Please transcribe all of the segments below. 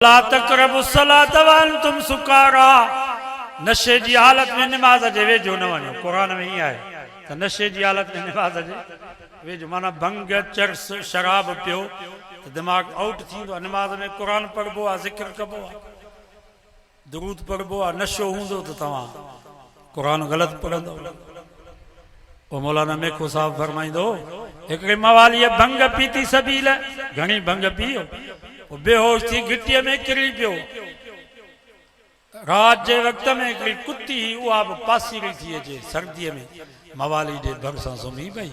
ला तक़रबुस्सलात व अंतुम सुकारा। नशे जी हालत में नमाज जे वेझो न वञो। क़ुरान में ईअं आहे त नशे जी हालत में नमाज जे वेझो माना भंग चरस शराब पियो त दिमाग़ आउट थींदो आहे। नमाज में क़ुरान पढ़बो आहे, ज़िक्र कबो आहे, दुरूद पढ़बो आहे। नशो हूंदो त तव्हां क़ुरान ग़लति पढ़ंदो। पोइ मौलाना मेखो साहब फरमाईंदो हिकिड़े मवालीअ भंग पीती सबील घणी भंग पीओ बेहोश थी घिटीअ में किरी पियो। रात जे वक़्त में हिकिड़ी कुती उहा बि पासीरी थी अचे सर्दीअ में मवाली जे भरिसां सुम्ही पई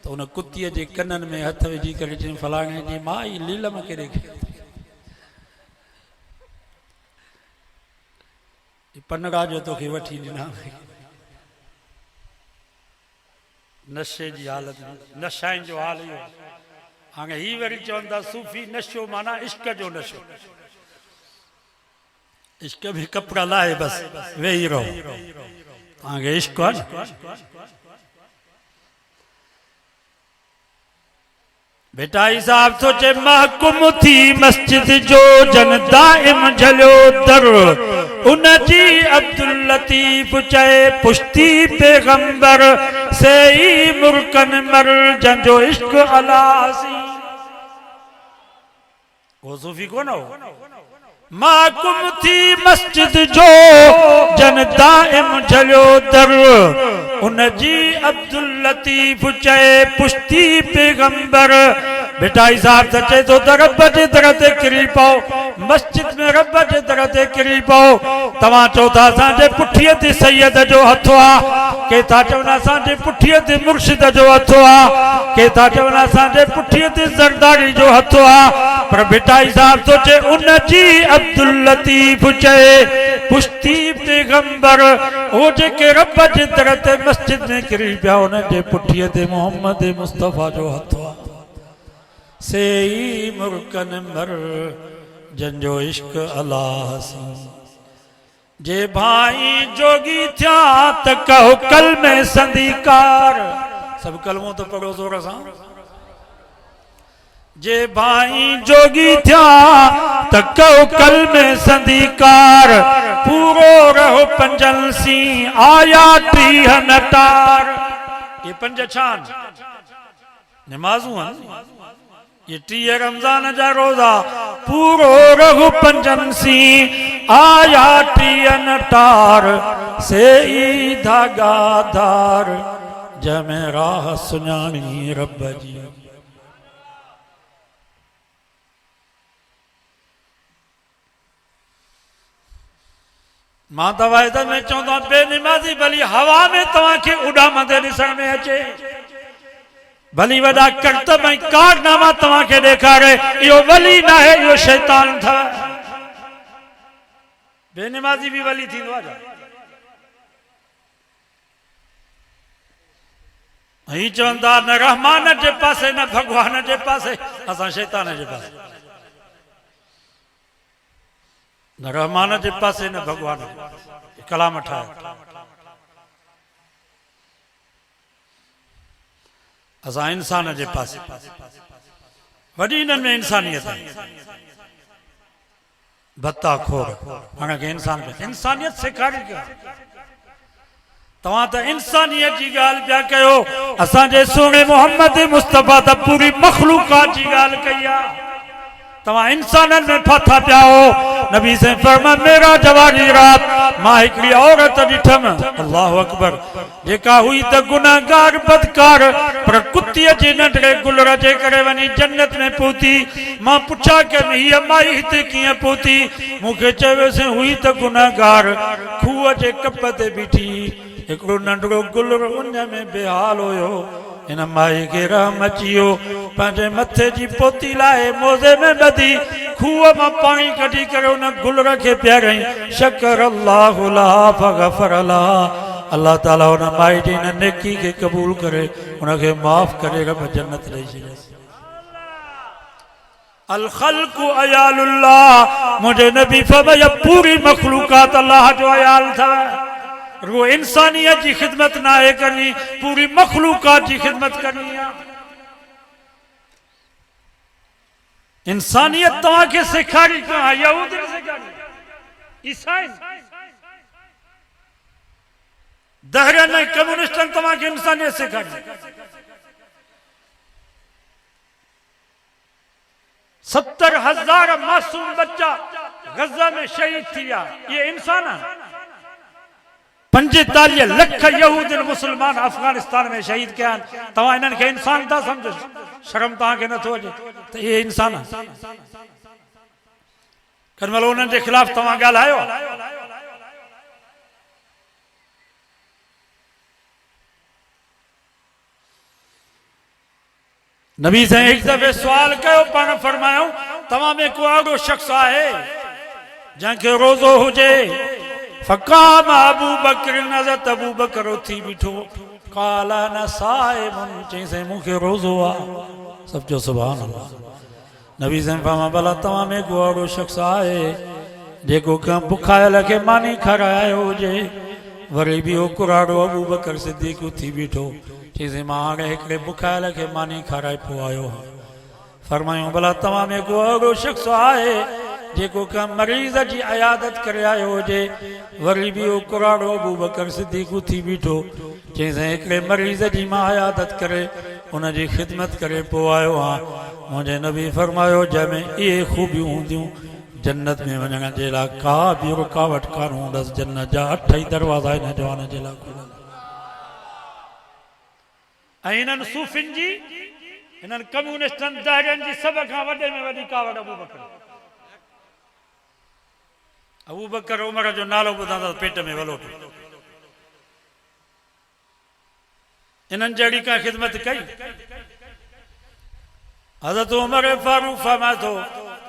त उन कुतीअ जे कननि में हथ विझी करे चई फलाणे जी माई लीलम केॾे पनड़ा जो तोखे वठी ॾिना। नशे जी हालत में नशाइन जो हाल इहो। हाणे ही वरी चवनि था सूफ़ी नशो माना इश्क जो नशो। इश्क भी कपिड़ा लाहे बस वेही रहो तव्हांखे इश्क आहे। बेटा हिसाब सोचे महकुम थी मस्जिद जो जन दाइम झलियो दर उन जी अब्दुल लतीफ चए पुश्ती पैगंबर से ही मुर्कन मर जंजो इश्क अलासी। वो सूफी कौन हो? महकुम थी मस्जिद जो जन दाइम झलियो दर उन जी अब्दुल लतीफ चए पुश्ती पैगंबर। बेटा हिसाब सचे तो रब जे दर ते किरी पाओ मस्जिद में रब जे दर ते किरी पाओ। तव्हां चओ था असांजे पुठीअ ते सैयद जो हथ आहे, के था चवनि असांजे पुठीअ ते मुर्शिद जो हथ आहे, के था चवनि असांजे पुठीअ ते ज़रदारी जो हथ आहे। पर बेटा हिसाब सोचे उन जी अब्दुल लतीफ चए पुश्ती पैगंबर ओ जेके रब जे दर ते मस्जिद में किरी पिया उन जे पुठीअ ते मोहम्मद मुस्तफ़ा जो हथ आहे। से ही मुर्कन मर जंजो इश्क अल्लाह जे भाई जोगी थिया त कहो कल में संदीकार। सब कलमों तो पढ़ो जोर सां। जे भाई जोगी थिया त कहो कल में संदीकार पूरो रहो पंजन सी आया टीह नटार। ये पंज छान नमाजूं आहिनि। ये 30 रमजान जा रोजा पूरो रघु पंजन सी आया 30 नटार से ई धागाधार जमे राह सुञाणी रब जी। मां तवायद में चवंदो बेनिमाज़ी भली हवा में तव्हांखे उॾामंदे ॾिसण में अचे भली वॾा करतब ऐं कारनामा तव्हांखे ॾेखारे इहो वली न आहे इहो शैतान अथव। बेनिमाज़ी भी वली थींदो आहे। ही चवंदा न रहमान जे पासे न भगवान जे पासे असां शैतान जे पासे। न रहमान जे पासे न भगवान जे पासे कलाम ठाहे। असां इंसान जे पासे वॾी हिननि में इंसानियत आहे। भत्ता खोर हाणे के इंसानियत सेखारी कयो। तव्हां त इंसानियत जी ॻाल्हि पिया कयो। असांजे सुहिणे मोहम्मद मुस्तफ़ा त पूरी मखलूक़ात जी ॻाल्हि कई आहे। तव्हां इंसाननि में फाथा पिया हो। नबी से फरमा मेरा जवानी रात मां हिकिड़ी औरत ॾिठमि अल्लाह अकबर जेका हुई त गुनाहगार बदकार पर कुतीअ जे नंढड़े गुलर जे करे वञी जन्नत में पहुती। मां पुछा कि हीअ माई हिते कीअं पहुती? मूंखे चयोसीं हुई त गुनाहगार खूह जे कप ते बीठी हिकिड़ो नंढड़ो गुलर उन में बेहाल हुयो। इन माई खे रहम अची वियो पंहिंजे मथे जी पोती लाहे मोज़े में ॿधी खूह मां पाणी कढी करे उन गुलर खे पियारई। शकर अल्लाह लहा फगफर लहा। अल्लाह ताला उन माई जी इन नेकी खे क़बूल करे उनखे माफ़ करे रब जन्नत ॾेई छॾियसि। अल ख़ल्क़ु अयालुल्लाह मुंहिंजे नबी फरमाया पूरी मखलूक़ात अल्लाह जो अयाल अथव। वो इंसानियत की खिदमत ना है करनी पूरी मखलूक़ात की खिदमत करनी है। इंसानियत तव्हांखे सेखारी कहाँ यहूदी ने सेखारी ईसाई दहरियन ने कम्युनिस्टन तव्हांखे इंसानियत सेखारी 70,000 मासूम बच्चा गजा में शहीद थिया ये इंसान 45 लख यहूदी मुसलमान अफगानिस्तान में शहीद किया तव्हां इन्हनि खे इंसान था समझो शर्म तव्हांखे नथो अचे त ये इंसान कनमल उन्हनि जे खिलाफ तव्हां ॻाल्हायो नबी साईं एक दफ़े सवाल कयो पाण फरमायो तव्हां में को अहिड़ो शख्स आहे जंहिंखे रोज़ो हुजे फकाम अबू बकर हज़रत अबू बकर उथी बीठो काला न साइमुन चई साईं मूंखे रोज़ो आहे सब जो सुभान अल्लाह नबी साईं फरमा भला तव्हां में को अहिड़ो शख्स आहे जेको कंहिं बुखायल खे मानी खारायो हुजे वरी बि उहो कुराड़ो अबू बकर सिद्दीक़ उथी बीठो चई साईं मां हाणे हिकिड़े बुखायल खे मानी खाराए पोइ आयो फरमायूं भला तव्हां में को अहिड़ो शख्स आहे जेको कंहिं मरीज़ जी अयादत करे आयो हुजे वरी बि उहो कुराड़ो अबू बकर सिद्दीक़ उथी बीठो चई साईं हिकिड़े मरीज़ जी मां अयादत करे उनजी ख़िदमत करे पोइ आयो आहियां मुंहिंजे नबी फरमायो जंहिंमें इहे ख़ूबियूं हूंदियूं जन्नत में वञण जे लाइ का बि रुकावट कान हूंदसि जन्नत जा 8 ई दरवाज़ा हिन जवान जे लाइ खुलियल ऐं इन्हनि सूफ़िन जी इन्हनि कम्युनिस्टनि दहरियन जी सभ खां वॾे में वॾी कावड़ अबू बकर उमर जो नालो ॿुधां त पेट में वलोट इन्हनि जहिड़ी का ख़िदमत कई हज़रत उमर फारूक फरमाए थो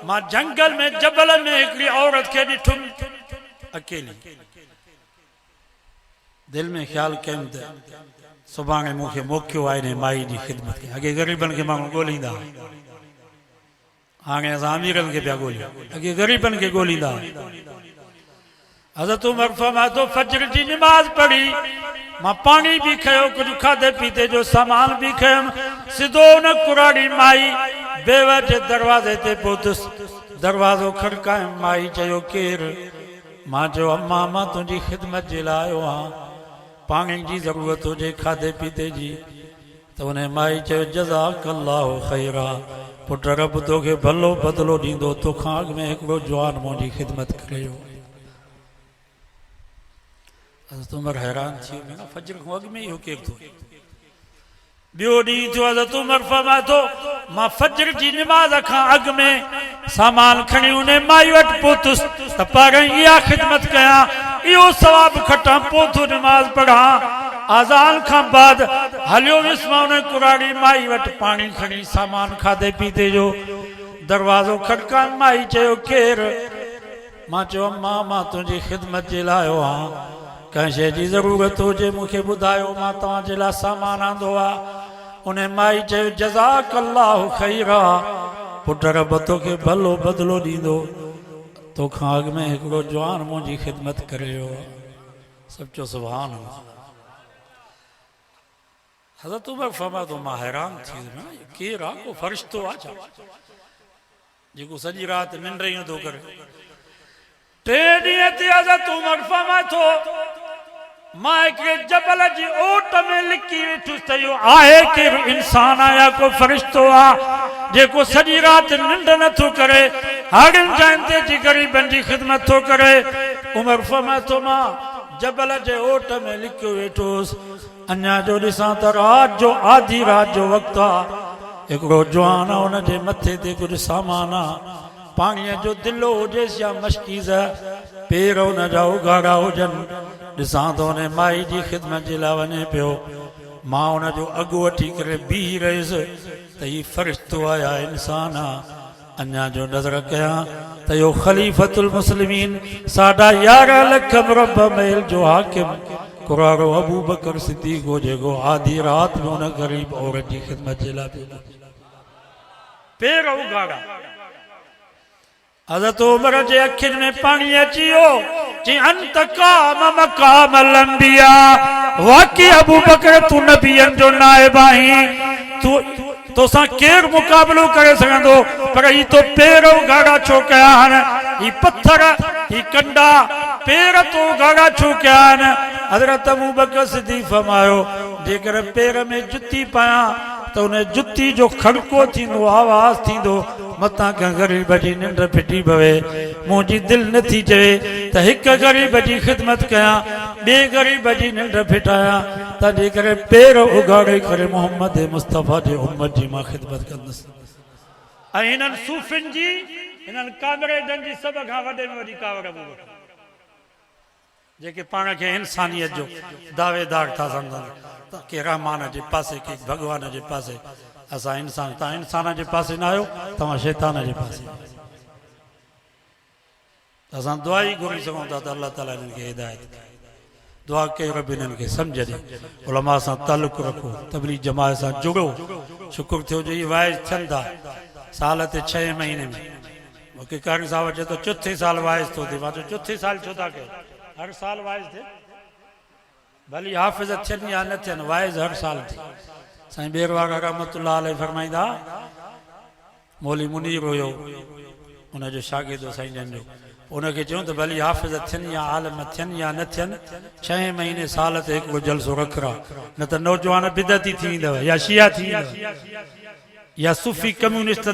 मां जंगल में जबल में हिकिड़ी औरत खे ॾिठुमि अकेली दिल में ख़्यालु कयुमि त सुभाणे मूंखे मौक़ो आहे हिन माई जी ख़िदमत खे अॻे ग़रीबनि खे माण्हू ॻोल्हींदा हाणे असां अमीरनि खे पिया ॻोल्हियूं अॻे ग़रीबनि खे ॻोल्हींदा हज़रत उमर फरमाए थो फजर जी नमाज़ पढ़ी मां पानी भी खयो कुछ खाधे पीते जो सामान भी खयुमि सिधो न कुराड़ी माई बेवजह दरवाजे ते पहुतुसि दरवाज़ो खड़कायो माई चयो केर मां चयो अम्मा मां तुंहिंजी ख़िदमत जे लाइ आयो आहियां पाणी जी ज़रूरत हुजे खाधे पीते जी त उन माई चयो जज़ाकल्लाहु खैरा पुट रब तोखे भलो बदिलो ॾींदो तोखां अॻु में हिकिड़ो जवान मुंहिंजी ख़िदमत करे हज़रत उमर हैरान थी वियो फजर खां अॻु में इहो केरु थो ॿियो ॾींहुं थियो हज़रत उमर फरमाए थो मां फजर जी निमाज़ खां अॻु में सामान खणी उन माई वटि पहुतुसि त पहिरियों इहा ख़िदमत कयां इहो सवाबु खटां पोइ थो निमाज़ पढ़ां आज़ान खां बाद हलियो वियुसि मां उन कुराड़ी माई वटि पाणी खणी सामान खाधे पीते जो दरवाज़ो खड़काए माई चयो केरु मां चयो अम्मा मां तुंहिंजी ख़िदमत जे लाइ आयो आहियां कंहिं शइ जी ज़रूरत हुजे मूंखे ॿुधायो मां तव्हांजे लाइ सामान आंदो आहे उन माई चयो जज़ाकल्लाहु खैरा पुट रब तोखे भलो बदिलो ॾींदो तोखां अॻु में हिकिड़ो जवान मुंहिंजी ख़िदमत करे वियो सचो सुभान अल्लाह हज़रत उमर फरमाए थो मां हैरान थी वियुमि केरु आहे को फ़रिश्तो आहे छा जेको सॼी राति निंड ई नथो करे 3 ॾींहं ते हज़रत उमर फरमाए थो मां हिकिड़े जबल जी ओट में लिकी वेठुसि त इहो आहे केरु इंसान आहे या को फ़रिश्तो आहे जेको सॼी राति निंड नथो करे हाड़ियुनि जाइनि ते जी ग़रीबनि जी ख़िदमत थो करे उमर फरमाए थो मां जबल जे ओट में लिकियो वेठुसि अञा जो ॾिसां त राति जो आधी राति जो वक़्तु आहे हिकिड़ो जवान आहे हुनजे मथे ते कुझु सामान आहे पाणीअ जो दिलो हुजेसि या मशकीज़ पेर हुन जा उघाड़ा हुजनि ॾिसां त हुन माई जी ख़िदमत जे लाइ वञे पियो मां हुनजो अॻु वठी करे बीह रहियुसि त हीउ फ़रिश्तो आहे या इंसान आहे अञा जो नज़र कयां त इहो ख़लीफ़तुल मुस्लिमीन 11.5 लख मुरब मैल जो हाकिम कुराड़ो अबू बकर सिद्दीक़ हो जेको आधी राति में हुन ग़रीब औरत जी ख़िदमत जे लाइ पेर उघाड़ा हज़रत उमर जे अखियुनि में पाणी अची वियो चई अंत क़ाम मक़ाम अल-अंबिया वाक़ई अबू बकर तू नबियनि जो नाइब आहीं तू तोसां केरु मुक़ाबिलो करे सघंदो पर ही तो पेर गाड़ा छो कया आहिनि ही पत्थर ही कंडा पेर तो गाड़ा छो कया आहिनि हज़रत अबू बकर सिद्दीक़ फरमायो जेकर पेर में जुती पायां तो उन जुती जो खड़को थींदो आवाज़ थींदो मतां का ग़रीब जी निंड फिटी पवे मुंहिंजी दिलि नथी चवे त हिकु ग़रीब जी ख़िदमत कयां ॿिए ग़रीब जी निंड फिटायां तंहिंजे करे पेर उघाड़े करे मोहम्मद मुस्तफ़ा जे उम्मत जी मां ख़िदमत कंदुसि ऐं हिननि सूफ़ियुनि जी हिननि कामरेडनि जी सभ खां वॾे में वॾी कावड़ जेके पाण खे इंसानियत जो दावेदार था सम्झनि के रहमान जे पासे के भगवान जे पासे असां इंसान तव्हां इंसान जे पासे न आहियो तव्हां शैतान जे पासे असां दुआ ई घुरी सघूं था त अल्लाह ताला हिननि खे हिदायत दुआ कयो रब हिननि खे सम्झ ॾे उलमा सां तालुक़ रखो तबलीग जमात सां जुड़ो शुक्र थियो जो इहे वाइज थियनि था साल ते 6 महीने में मूंखे कारी साहब चए थो चौथे साल वाइज थो थिए मां चयो चौथे साल छो था कयो हर साल वाइज थिए भली हाफ़िज़ थियनि या न थियनि वाइज हर साल थी साईं बेरवाग रहमतुल्लाह अलैह फरमाईंदा मौली मुनीर हुयो उनजो शागिर्द साईं जन जो उनखे चयूं त भली हाफ़िज़ थियनि या आलम थियनि या न थियनि 6 महीने साल ते हिकिड़ो जलसो रखरा न त नौजवान बिदती थी वेंदव या शिया थी वेंदव या सूफ़ी कम्युनिस्ट